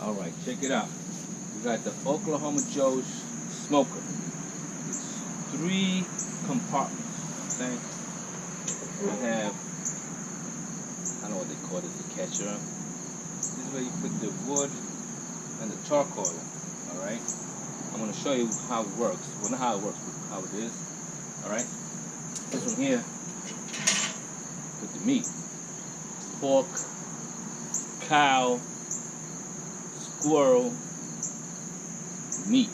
All right, check it out. We got the Oklahoma Joe's smoker. It's 3 compartments. Okay. We have, I don't know what they call it, the catcher. This is where you put the wood and the charcoal. All right. I'm going to show you how it works. Well, not how it works, but how it is. All right. This one here, put the meat. Pork, cow, squirrel, meat.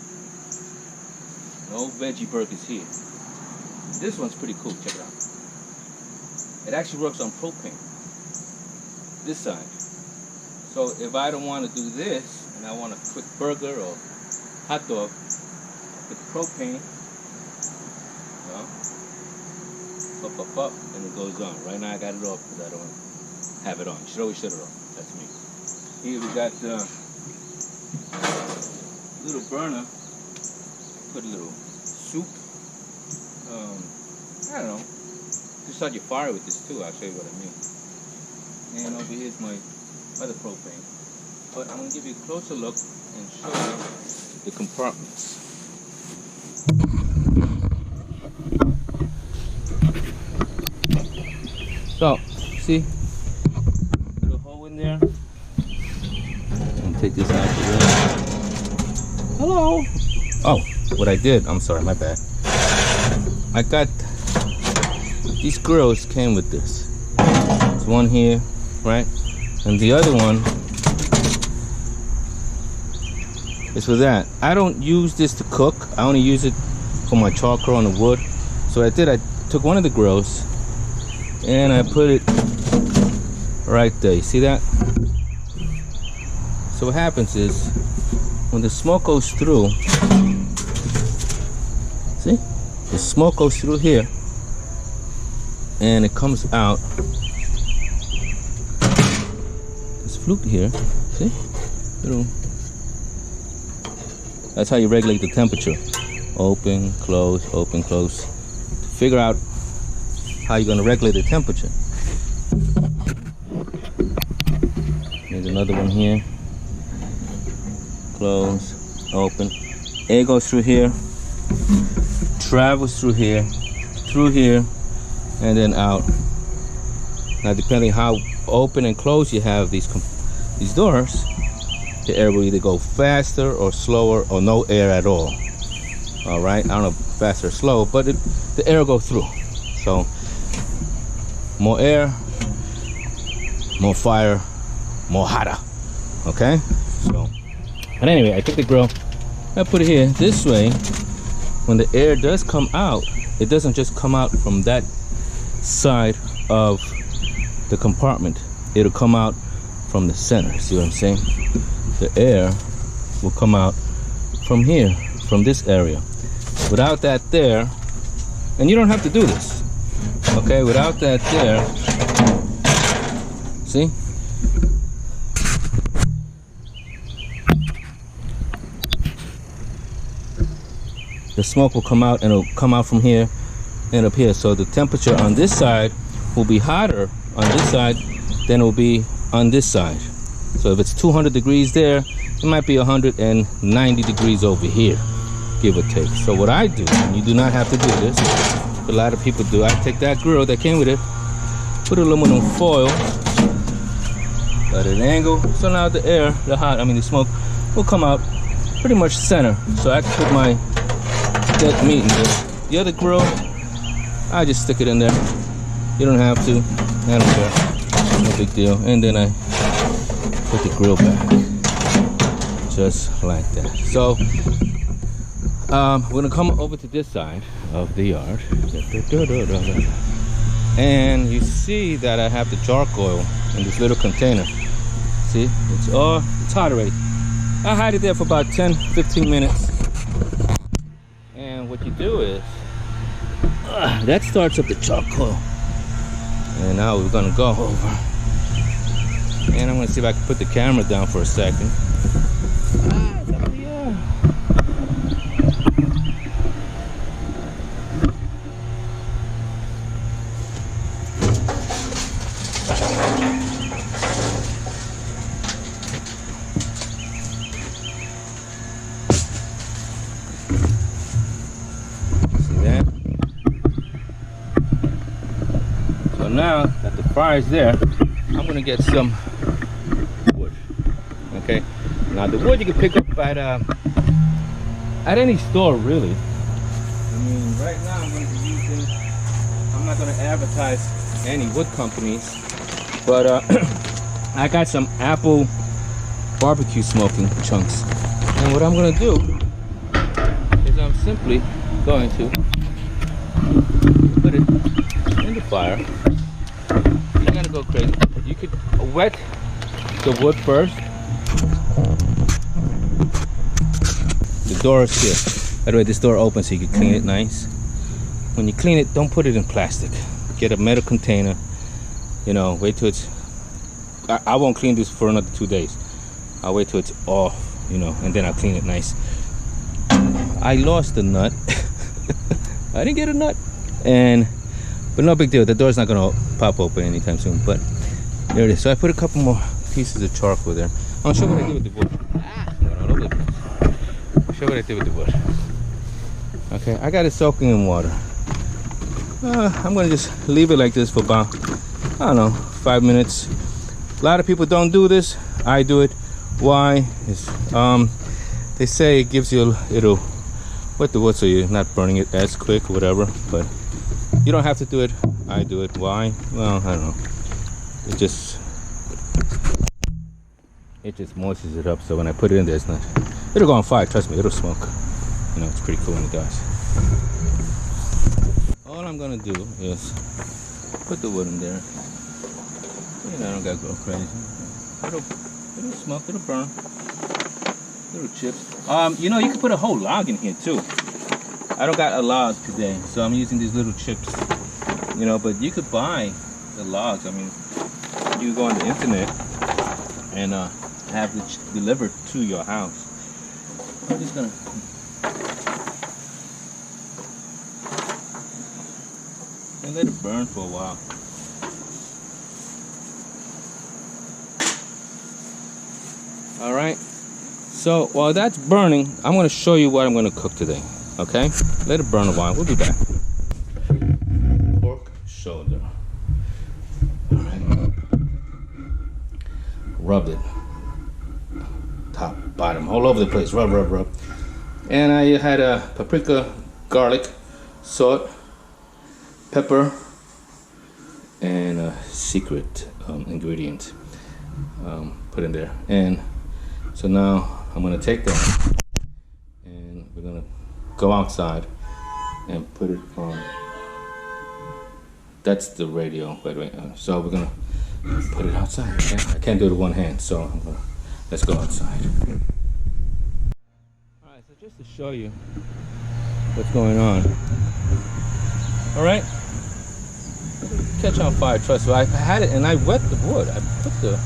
No veggie burgers here. This one's pretty cool. Check it out. It actually works on propane. This side. So if I don't want to do this and I want a quick burger or hot dog, put propane, up, and it goes on. Right now I got it off because I don't have it on. You should always shut it off. That's me. Here we got little burner. Put a little soup. I don't know. You start your fire with this too. I'll show you what I mean. And over here's my other propane. But I'm gonna give you a closer look and show you the compartments. So, see, little hole in there. And take this out for real. Hello. Oh, what I did, I'm sorry, my bad. I got, these grills came with this. There's one here, right? And the other one is for that. I don't use this to cook. I only use it for my charcoal on the wood. So what I did, I took one of the grills and I put it right there. You see that? So what happens is when the smoke goes through, see? The smoke goes through here and it comes out. This flute here, see? Little. That's how you regulate the temperature. Open, close, open, close. To figure out how you're gonna regulate the temperature. There's another one here. Close, open. Air goes through here, travels through here, and then out. Now, depending how open and close you have these doors, the air will either go faster or slower or no air at all. All right, I don't know fast or slow, but the air will go through. So more air, more fire, more hotter. Okay, so but anyway, I took the grill, I put it here. This way, when the air does come out, it doesn't just come out from that side of the compartment. It'll come out from the center. See what I'm saying? The air will come out from here, from this area. Without that there, and you don't have to do this, okay? Without that there, see? The smoke will come out and it'll come out from here and up here. So the temperature on this side will be hotter on this side than it will be on this side. So if it's 200 degrees there, it might be 190 degrees over here, give or take. So what I do, and you do not have to do this, but a lot of people do, I take that grill that came with it, put aluminum foil at an angle, so now the air, the smoke will come out pretty much center. So I can put my dead meat in this. The other grill, I just stick it in there. You don't have to, I don't care, no big deal. And then I put the grill back, just like that. So we're gonna come over to this side of the yard, and you see that I have the charcoal in this little container. See, it's hot already. I hide it there for about 10-15 minutes, and what you do is that starts up the charcoal. And now we're gonna go over, and I'm gonna see if I can put the camera down for a second. fire is there, I'm gonna get some wood. Okay. Now the wood you can pick up at any store, really. I mean, right now I'm gonna be using. I'm not gonna advertise any wood companies, but I got some apple barbecue smoking chunks, and what I'm gonna do is I'm simply going to put it in the fire. You're gonna go crazy. You could wet the wood first. The door is here. By the way, this door opens so you can clean it nice. When you clean it, don't put it in plastic. Get a metal container. You know, wait till it's. I won't clean this for another 2 days. I'll wait till it's off, you know, and then I'll clean it nice. I lost the nut. I didn't get a nut, but no big deal. The door's not gonna pop open anytime soon. But there it is. So I put a couple more pieces of charcoal there. I'll show what I did with the wood. Show what I did with the wood. Okay, I got it soaking in water. I'm gonna just leave it like this for about, I don't know, 5 minutes. A lot of people don't do this. I do it. Why? They say it gives you, it'll wet the wood so you're not burning it as quick or whatever. But you don't have to do it. I do it. Why? Well, I don't know. It just moistens it up. So when I put it in there, it's not. It'll go on fire, trust me, it'll smoke. You know, it's pretty cool when it does. All I'm gonna do is put the wood in there. You know, I don't gotta go crazy. It'll smoke, it'll burn. Little chips. You know, you can put a whole log in here too. I don't got a log today, so I'm using these little chips. You know, but you could buy the logs. I mean, you go on the internet and have it delivered to your house. I'm just gonna and let it burn for a while. All right. So while that's burning, I'm gonna show you what I'm gonna cook today. Okay? Let it burn a while. We'll be back. Pork shoulder. All right. Rubbed it. Top, bottom, all over the place. Rub, rub, rub. And I had paprika, garlic, salt, pepper, and a secret ingredient put in there. And so now I'm gonna take that and we're gonna go outside and put it on. That's the radio, by the way. So we're gonna put it outside. Okay? I can't do it with one hand, so let's go outside. All right, so just to show you what's going on. All right, catch on fire. Trust me, I had it and I wet the wood. I put the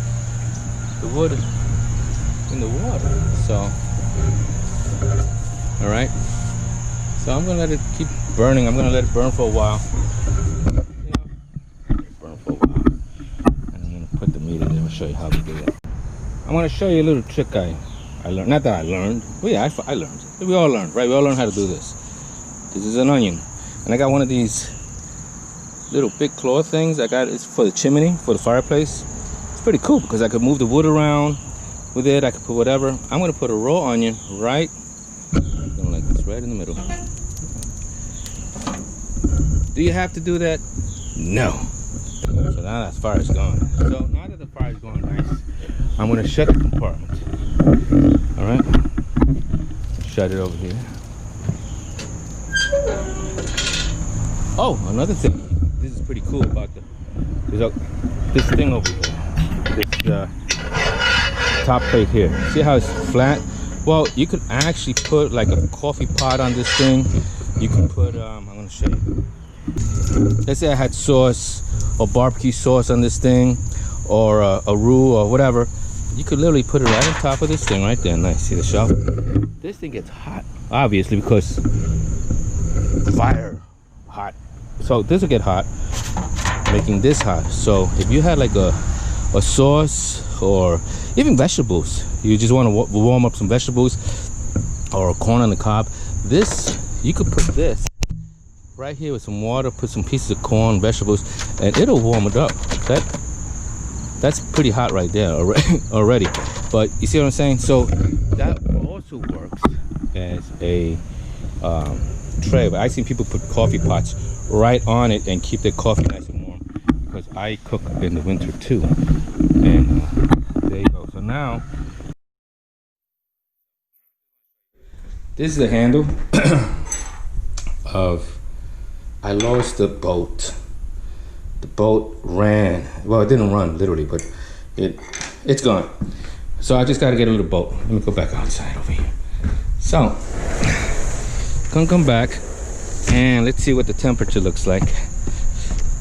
wood in the water. So, all right. So I'm gonna let it keep burning. I'm gonna let it burn for a while. Burn for a while. And I'm gonna put the meat in there and show you how to do it. I'm gonna show you a little trick I learned. Not that I learned. Well, yeah, I learned. We all learned, right? We all learned how to do this. This is an onion, and I got one of these little big claw things. I got it's for the chimney, for the fireplace. It's pretty cool because I could move the wood around with it. I could put whatever. I'm gonna put a raw onion right, like this, right in the middle. Do you have to do that? No. So now that fire is gone. So now that the fire is going nice, I'm gonna shut the compartment. All right. Shut it over here. Oh, another thing. This is pretty cool about this thing over here. This top plate here. See how it's flat? Well, you could actually put like a coffee pot on this thing. You can put I'm gonna show you. Let's say I had sauce or barbecue sauce on this thing, or a roux or whatever. You could literally put it right on top of this thing right there. Nice. See the shelf? This thing gets hot, obviously, because fire hot. So this will get hot, making this hot. So if you had like a sauce or even vegetables, you just want to warm up some vegetables or corn on the cob, this, you could put this right here with some water, put some pieces of corn, vegetables, and it'll warm it up. That's pretty hot right there already. But you see what I'm saying? So that also works as a tray. But I've seen people put coffee pots right on it and keep their coffee nice and warm, because I cook in the winter too. And there you go. So now this is the handle of, I lost the boat. The boat ran. Well, it didn't run literally, but it's gone. So I just got to get a little boat. Let me go back outside over here. So come back and let's see what the temperature looks like.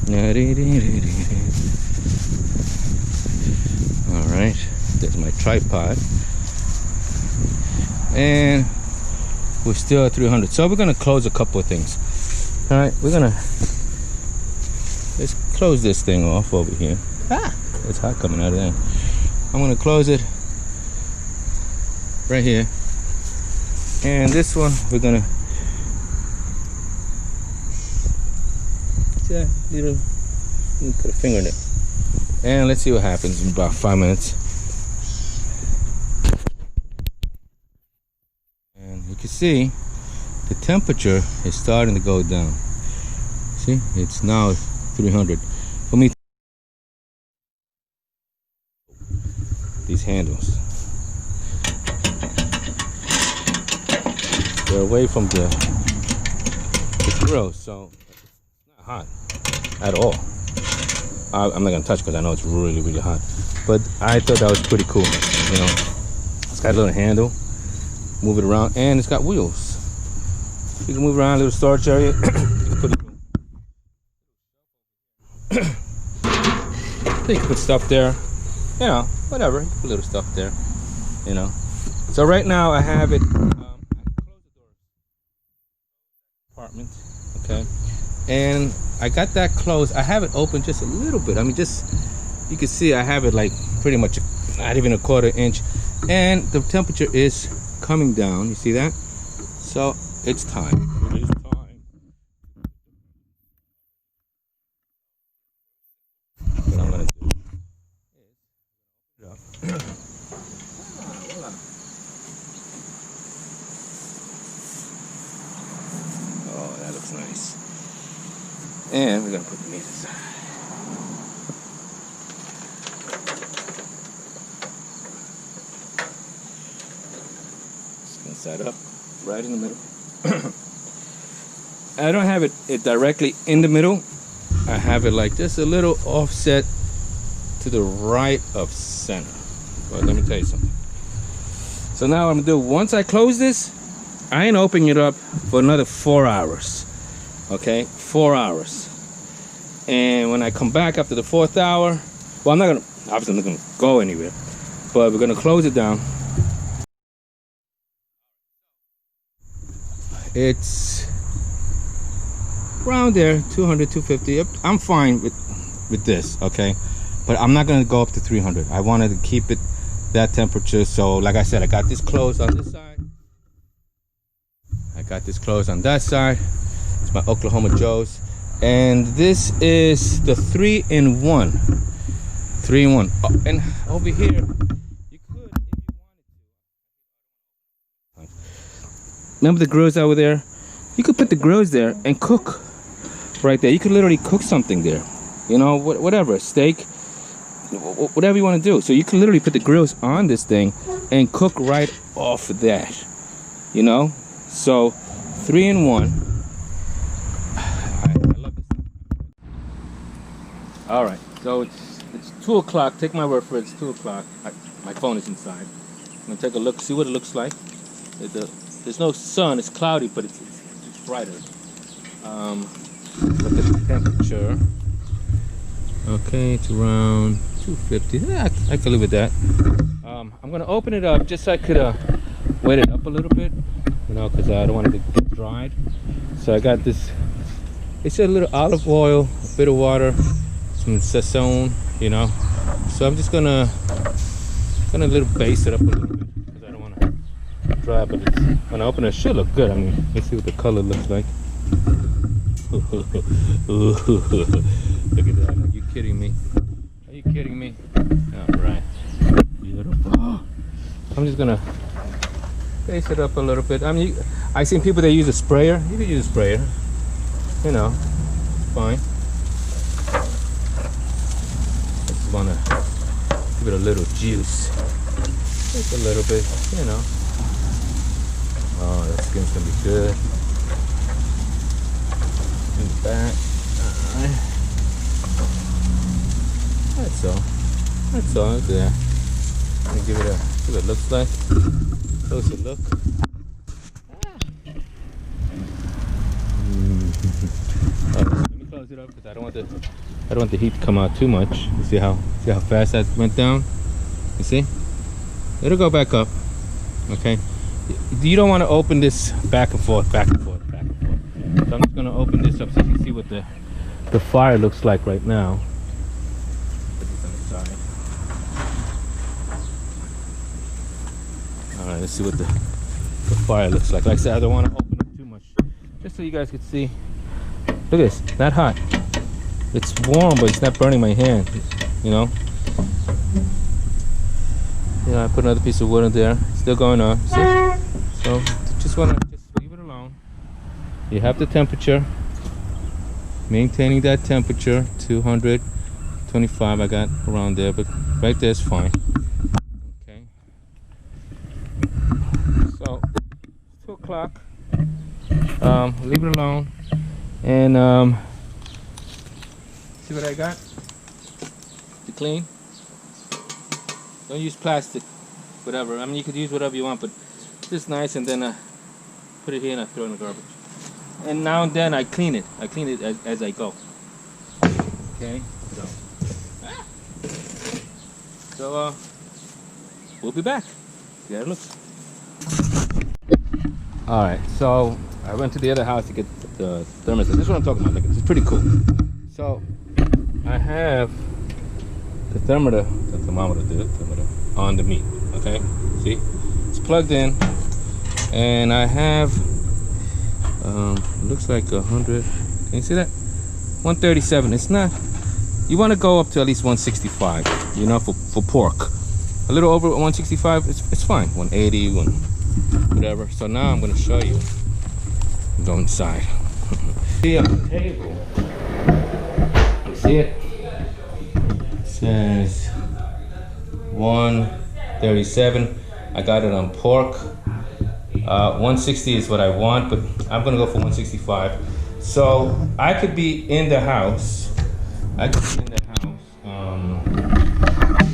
All right, there's my tripod, and we're still at 300. So we're gonna close a couple of things. All right, let's close this thing off over here. It's hot coming out of there. I'm gonna close it right here, and this one we're gonna put a finger in it, and let's see what happens in about 5 minutes. And you can see the temperature is starting to go down. See, it's now 300. For me, these handles, they're away from the grill, so it's not hot at all. I'm not gonna touch because I know it's really, really hot. But I thought that was pretty cool. You know, it's got a little handle, move it around, and it's got wheels. You can move around, a little storage area. You can put you can put stuff there. You know, whatever. You can put little stuff there. You know. So right now I have it. I closed the door. Apartment. Okay. And I got that closed. I have it open just a little bit. I mean, just, you can see I have it like pretty much not even a quarter inch, and the temperature is coming down. You see that? So it's time. It is time. What I'm gonna do is oh, that looks nice. And we're gonna put the meat inside. Just gonna set up right in the middle. I don't have it directly in the middle. I have it like just a little offset to the right of center. But let me tell you something. So now what I'm gonna do, once I close this, I ain't opening it up for another 4 hours. Okay, 4 hours. And when I come back after the 4th hour, well, I'm not gonna, obviously I'm not gonna go anywhere, but we're gonna close it down. It's around there, 200, 250. I'm fine with this, okay? But I'm not gonna go up to 300. I wanted to keep it that temperature. So like I said, I got this closed on this side. I got this closed on that side. It's my Oklahoma Joe's. And this is the 3-in-1. 3-in-1. Oh, and over here, you could, if you wanted to. Remember the grills over there? You could put the grills there and cook right there. You could literally cook something there. You know, whatever, steak, whatever you want to do. So you could literally put the grills on this thing and cook right off of that. You know? So 3-in-1. All right, so it's 2 o'clock. Take my word for it, it's 2 o'clock. My phone is inside. I'm gonna take a look, see what it looks like. There's no sun, it's cloudy, but it's brighter. Look at the temperature. Okay, it's around 250. Yeah, I can live with that. I'm gonna open it up just so I could wet it up a little bit, you know, because I don't want it to get dried. So I got this. It's a little olive oil, a bit of water, some sazon, you know. So I'm just gonna little base it up a little bit because I don't want to dry. But it's, when I open it, it should look good. I mean, let's see what the color looks like. Look at that! Are you kidding me? kidding me? All right. Beautiful. I'm just gonna base it up a little bit. I mean, I've seen people that use a sprayer. You can use a sprayer. You know, fine. Just wanna give it a little juice. Just a little bit, you know. Oh, the skin's gonna be good. In the back. Alright. That's all. That's all there. Let me give it a see what it looks like. Closer look. Let me close it up because I don't want the heat to come out too much. You see how fast that went down? You see? It'll go back up. Okay. You don't want to open this back and forth, back and forth, back and forth. So I'm just going to open this up so you can see what the fire looks like right now. Put this on the side. All right, let's see what the fire looks like. Like I said, I don't want to open it too much, just so you guys can see. Look at this, not hot. It's warm, but it's not burning my hand. You know. Yeah, I put another piece of wood in there. Still going on. See? So just wanna leave it alone. You have the temperature. Maintaining that temperature, 225. I got around there, but right there is fine. Okay. So 2 o'clock. Leave it alone. And see what I got? To clean. Don't use plastic, whatever. I mean, you could use whatever you want, but just nice. And then put it here and I throw it in the garbage. And now and then I clean it. I clean it as I go. Okay. So we'll be back. See how it looks. All right. So I went to the other house to get the thermostat. This is what I'm talking about. Look, it's pretty cool. So I have the thermometer on the meat. Okay, see, it's plugged in, and I have looks like 100. Can you see that? 137. It's not. You want to go up to at least 165. You know, for pork. A little over 165. It's fine. 180, whatever. So now I'm gonna show you. Go inside. See on the table. You see it? It says 137. I got it on pork. 160 is what I want, but I'm gonna go for 165. So I could be in the house.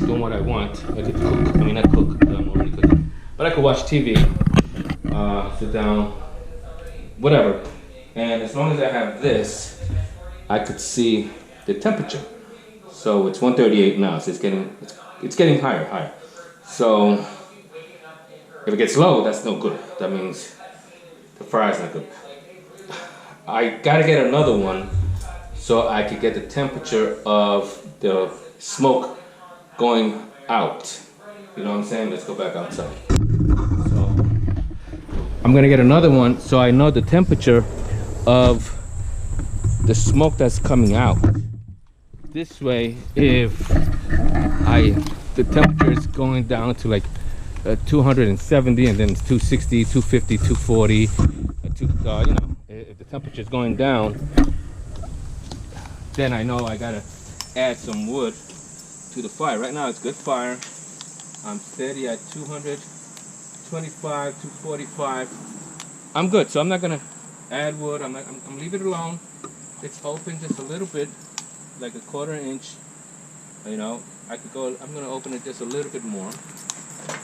Doing what I want. I could cook. I mean, not cook. I'm already cooking. But I could watch TV. Sit down. Whatever. And as long as I have this, I could see the temperature. So it's 138 now. So it's getting higher. So if it gets low, that's no good. That means the fry's not good. I gotta get another one so I could get the temperature of the smoke going out. You know what I'm saying? Let's go back outside. So I'm gonna get another one so I know the temperature of the smoke that's coming out. This way, if the temperature is going down to like 270 and then it's 260, 250, 240, you know, if the temperature is going down, then I know I gotta add some wood to the fire. Right now it's good fire. I'm steady at 225, 245. I'm good, so I'm not gonna add wood. I'm leaving it alone. It's open just a little bit, like a 1/4 inch. You know, I could go. I'm gonna open it just a little bit more.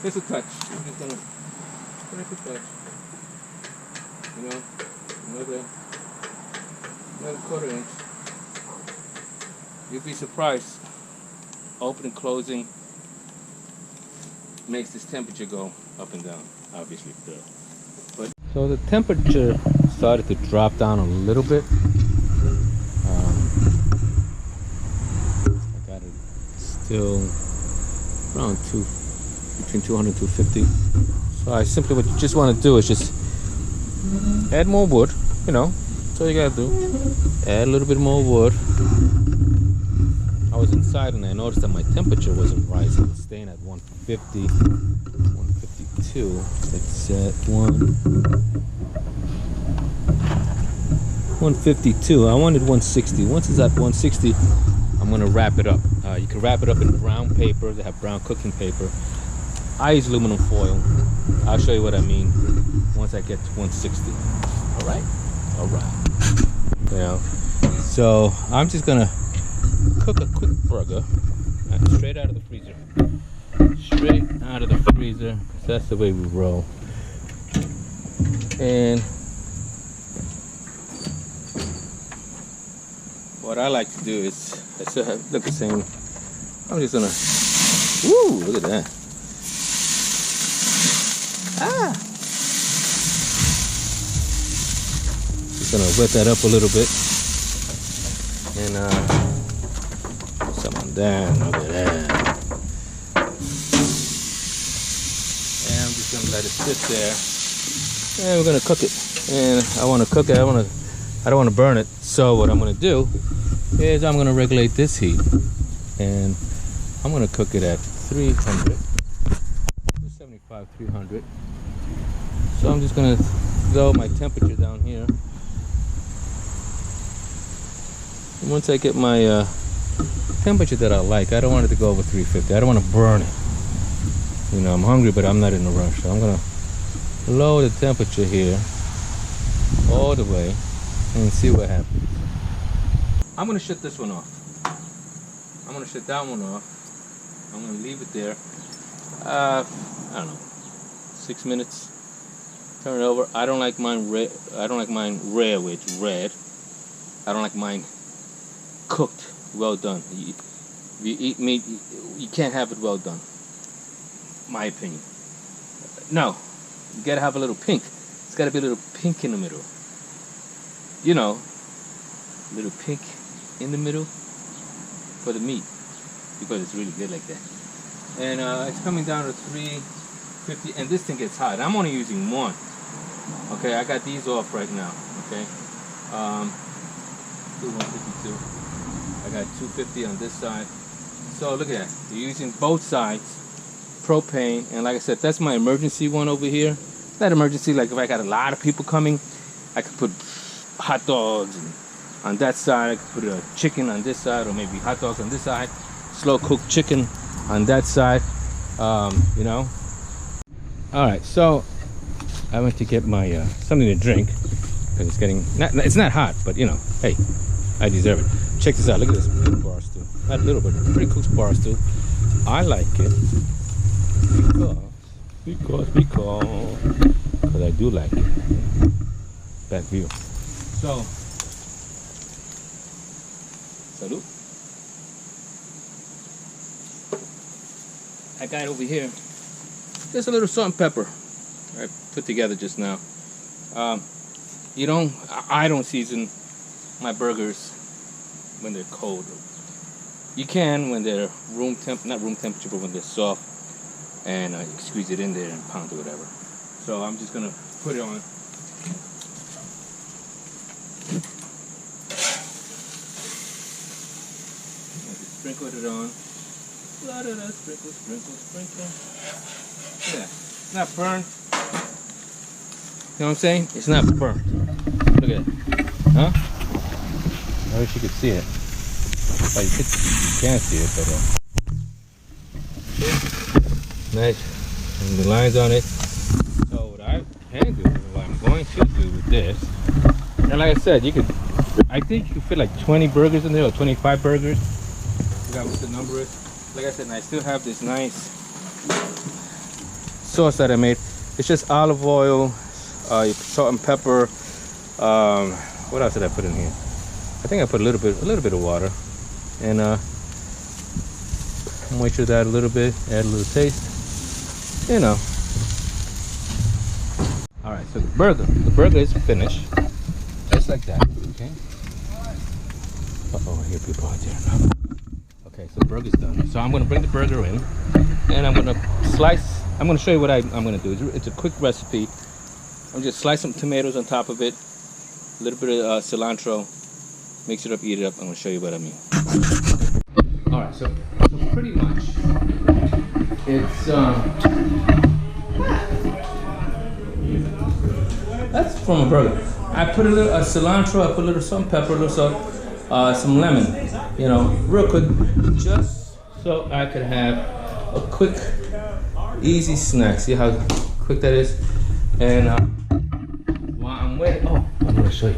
Just a touch. I'm just gonna just a touch. You know, another 1/4 inch. You'd be surprised. Opening, closing makes this temperature go up and down. Obviously, but so the temperature started to drop down a little bit. I got it still around between 200 and 250. So I simply, what you just want to do is just add more wood. You know, that's all you gotta do. Add a little bit more wood. I was inside and I noticed that my temperature wasn't rising. It's staying at 150, 152. It's at 152. I wanted 160. Once it's at 160, I'm gonna wrap it up. You can wrap it up in brown paper. They have brown cooking paper. I use aluminum foil. I'll show you what I mean once I get to 160. All right. You know, so I'm just gonna cook a quick burger straight out of the freezer. Straight out of the freezer. That's the way we roll. And what I like to do is, I still look the same. I'm just gonna, woo, look at that. Just gonna wet that up a little bit. And put some on that, look at that. And I'm just gonna let it sit there. And we're gonna cook it. And I wanna cook it, I don't wanna burn it. So what I'm gonna do is I'm gonna regulate this heat. And I'm gonna cook it at 300. 275, 300. So I'm just gonna throw my temperature down here. And once I get my temperature that I like, I don't want it to go over 350. I don't want to burn it. You know, I'm hungry, but I'm not in a rush. So I'm gonna lower the temperature here all the way and see what happens. I'm gonna shut this one off. I'm gonna shut that one off. I'm gonna leave it there. I don't know, 6 minutes. Turn it over. I don't like mine red. I don't like mine rare, where it's red. I don't like mine cooked, well done. If you eat meat, you can't have it well done. My opinion. No, you gotta have a little pink. It's gotta be a little pink in the middle. You know, a little pink in the middle for the meat, because it's really good like that. And it's coming down to 350, and this thing gets hot. I'm only using one. Okay, I got these off right now. Okay, 152. I got 250 on this side. So look at that. You're using both sides, propane, and like I said, that's my emergency one over here. That emergency, like if I got a lot of people coming, I could put hot dogs on that side. I could put a chicken on this side, or maybe hot dogs on this side. Slow cooked chicken on that side. You know. All right, so I went to get my something to drink because it's getting it's not hot, but you know, hey, I deserve it. Check this out. Look at this big bar stool. Not little, but pretty cool bar stool. I like it because I do like it. Back view. So, salute. I got over here just a little salt and pepper I put together just now. I don't season my burgers when they're cold. You can when they're not room temperature, but when they're soft, and you squeeze it in there and pound or whatever. So I'm just gonna put it on. Sprinkle it on. Sprinkle. Yeah, it's not burnt. You know what I'm saying? It's not burnt. Look at it. Huh? I wish you could see it. Oh, you can't see it, but nice. And the lines on it. So what I can do, what I'm going to do with this, and like I said, I think you could fit like 20 burgers in there, or 25 burgers. I forgot what the number is. Like I said, and I still have this nice sauce that I made. It's just olive oil, salt and pepper. What else did I put in here? I think I put a little bit of water, and moisture that a little bit, add a little taste. You know. All right, so the burger is finished, just like that. Okay. Uh-oh, I hear people out there. Okay, so the burger's done. So I'm gonna bring the burger in, and I'm gonna slice. I'm gonna show you what I'm gonna do. It's a quick recipe. I'm just slice some tomatoes on top of it, a little bit of cilantro, mix it up, eat it up. I'm gonna show you what I mean. So pretty much, it's that's from a burger. I put a little cilantro, I put a little salt, pepper, a little salt, some lemon, you know, real quick, just so I could have a quick, easy snack. See how quick that is? And while I'm waiting, oh, I'm gonna show you.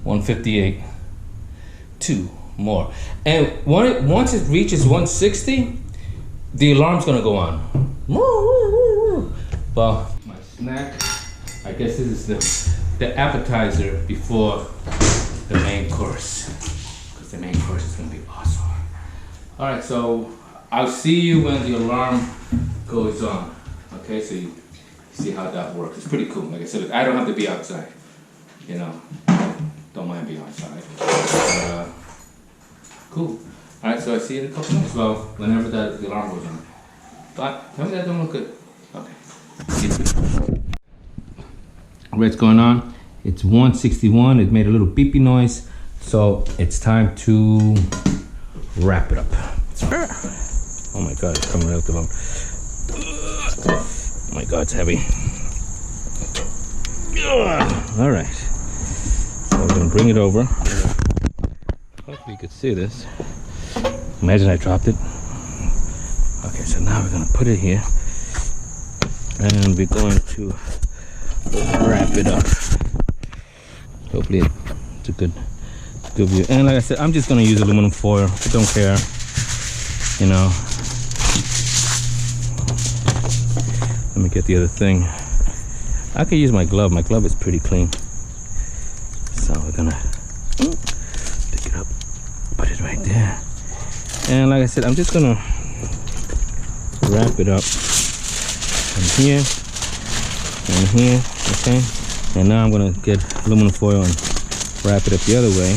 158. 2 more. And once it reaches 160, the alarm's gonna go on. Well, my snack, I guess this is the appetizer before the main course. Because the main course is gonna be awesome. All right, so I'll see you when the alarm goes on. Okay, so you see how that works. It's pretty cool. Like I said, I don't have to be outside. You know, don't mind being outside. Cool. All right, so I see you in a couple minutes. Well, whenever the alarm goes on. But tell me that don't look good. Okay. What's going on? It's 161. It made a little beepy noise, so it's time to wrap it up. Oh my God, it's coming out the bone. Oh my God, it's heavy. All right. So we're gonna bring it over. Hopefully you could see this. Imagine I dropped it. Okay, so now we're gonna put it here, and we're going to wrap it up. Hopefully it's a good view. And like I said, I'm just gonna use aluminum foil. I don't care, you know. Let me get the other thing. I could use my glove. My glove is pretty clean. So we're gonna pick it up, put it right there. And like I said, I'm just gonna wrap it up from here and here, okay? And now I'm gonna get aluminum foil and wrap it up the other way.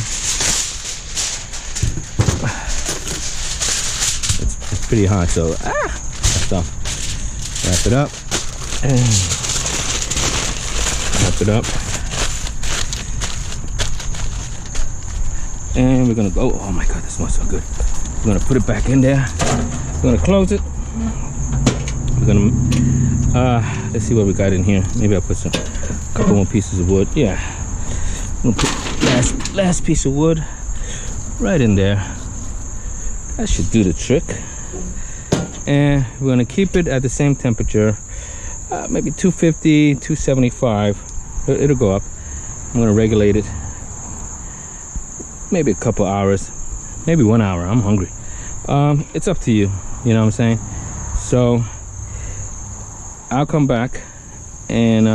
It's pretty hot, so so wrap it up and wrap it up. And we're gonna go, oh my God, this smells so good. We're gonna put it back in there. We're gonna close it. We're gonna, let's see what we got in here. Maybe I'll put a couple more pieces of wood. Yeah. I'm gonna put last piece of wood right in there. That should do the trick. And we're gonna keep it at the same temperature, maybe 250, 275. It'll go up. I'm gonna regulate it. Maybe a couple hours, maybe 1 hour. I'm hungry. It's up to you. You know what I'm saying? So I'll come back and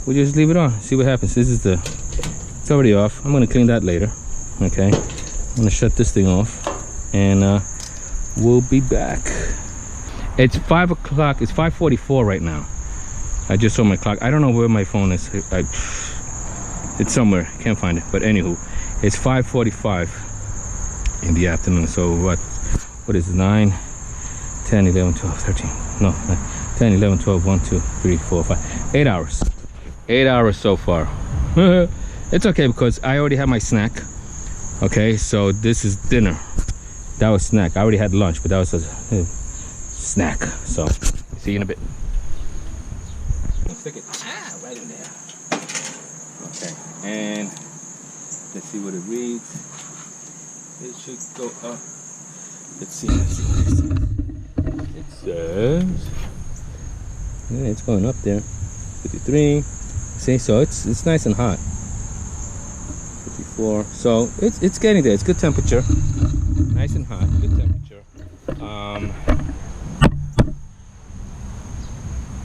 we'll just leave it on. See what happens. This is it's already off. I'm gonna clean that later. Okay. I'm gonna shut this thing off and we'll be back. It's 5 o'clock. It's 5:44 right now. I just saw my clock. I don't know where my phone is. It's somewhere. Can't find it. But anywho, it's 5:45 in the afternoon. So what is it? 9, 10, 11, 12, 13. No, 10, 11, 12, 1, 2, 3, 4, 5. 8 hours. 8 hours so far. It's okay because I already had my snack. Okay, so this is dinner. That was snack. I already had lunch, but that was a snack. So see you in a bit. Stick it right in there. Okay, and let's see what it reads. It should go up. Let's see what it says. It says, yeah, it's going up there. 53. See, so it's nice and hot. 54. So it's getting there. It's good temperature. Nice and hot. Good temperature.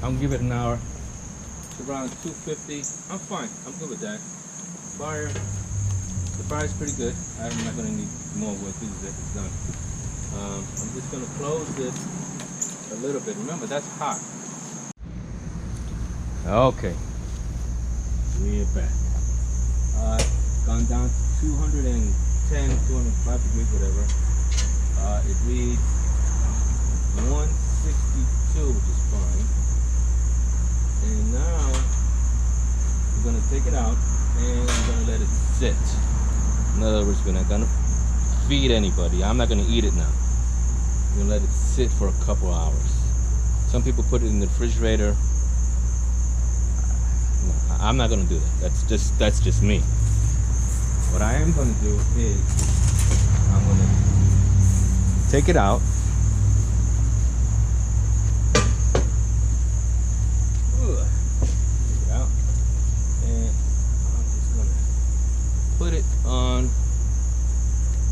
I'll give it an hour. It's around 250. I'm fine. I'm good with that. Fire. The fire's pretty good. I'm not gonna need more wood. This is it. It's done. I'm just gonna close it a little bit. Remember, that's hot. Okay. We're back. Gone down to 210, 205 degrees, whatever. It reads 162, which is fine. And now We're gonna take it out and we're gonna let it sit. In other words, we're not gonna feed anybody. I'm not gonna eat it now. We're gonna let it sit for a couple hours. Some people put it in the refrigerator. No, I'm not gonna do that. That's just me. What I am gonna do is I'm gonna take it out. Put it on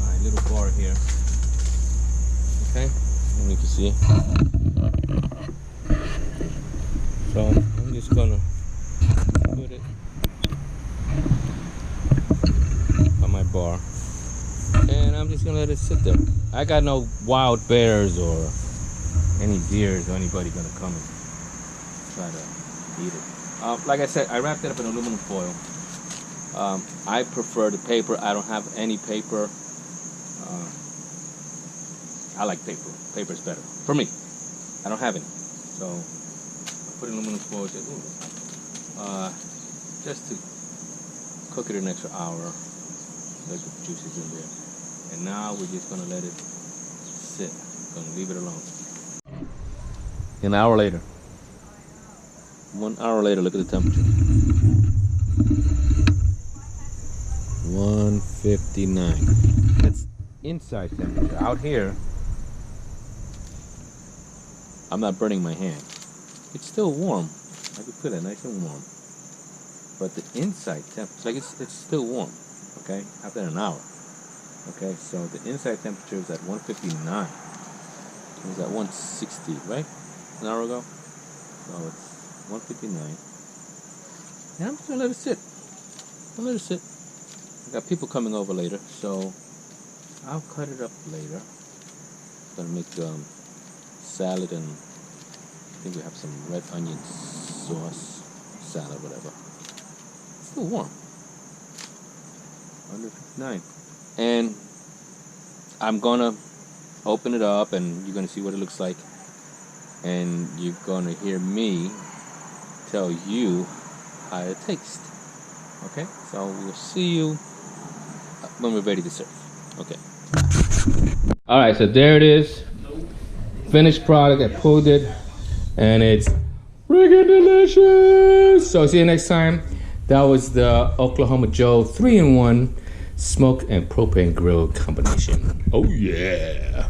my little bar here. Okay, and you can see. So I'm just gonna put it on my bar, and I'm just gonna let it sit there. I got no wild bears or any deers or anybody gonna come and try to eat it. Like I said, I wrapped it up in aluminum foil. I prefer the paper. I don't have any paper. I like paper. Paper's better for me. I don't have any, so I put in aluminum foil just to cook it an extra hour. Let the juices in there, and now we're just gonna let it sit. Gonna leave it alone. An hour later. 1 hour later, look at the temperature. 159. That's inside temperature. Out here, I'm not burning my hand. It's still warm. I could put it nice and warm. But the inside temperature, it's still warm. Okay, after an hour. Okay, so the inside temperature is at 159. It was at 160, right? An hour ago. So it's 159. And I'm just gonna let it sit. I'll let it sit. I got people coming over later, so I'll cut it up later. Gonna make salad, and I think we have some red onion sauce, salad, whatever. It's still warm. 159. And I'm gonna open it up, and you're gonna see what it looks like, and you're gonna hear me tell you how it tastes. Okay, so we'll see you when we're ready to serve. Okay. All right, so there it is. Finished product. I pulled it, and it's freaking delicious. So see you next time. That was the Oklahoma Joe 3-in-1 smoke and propane grill combination. Oh yeah.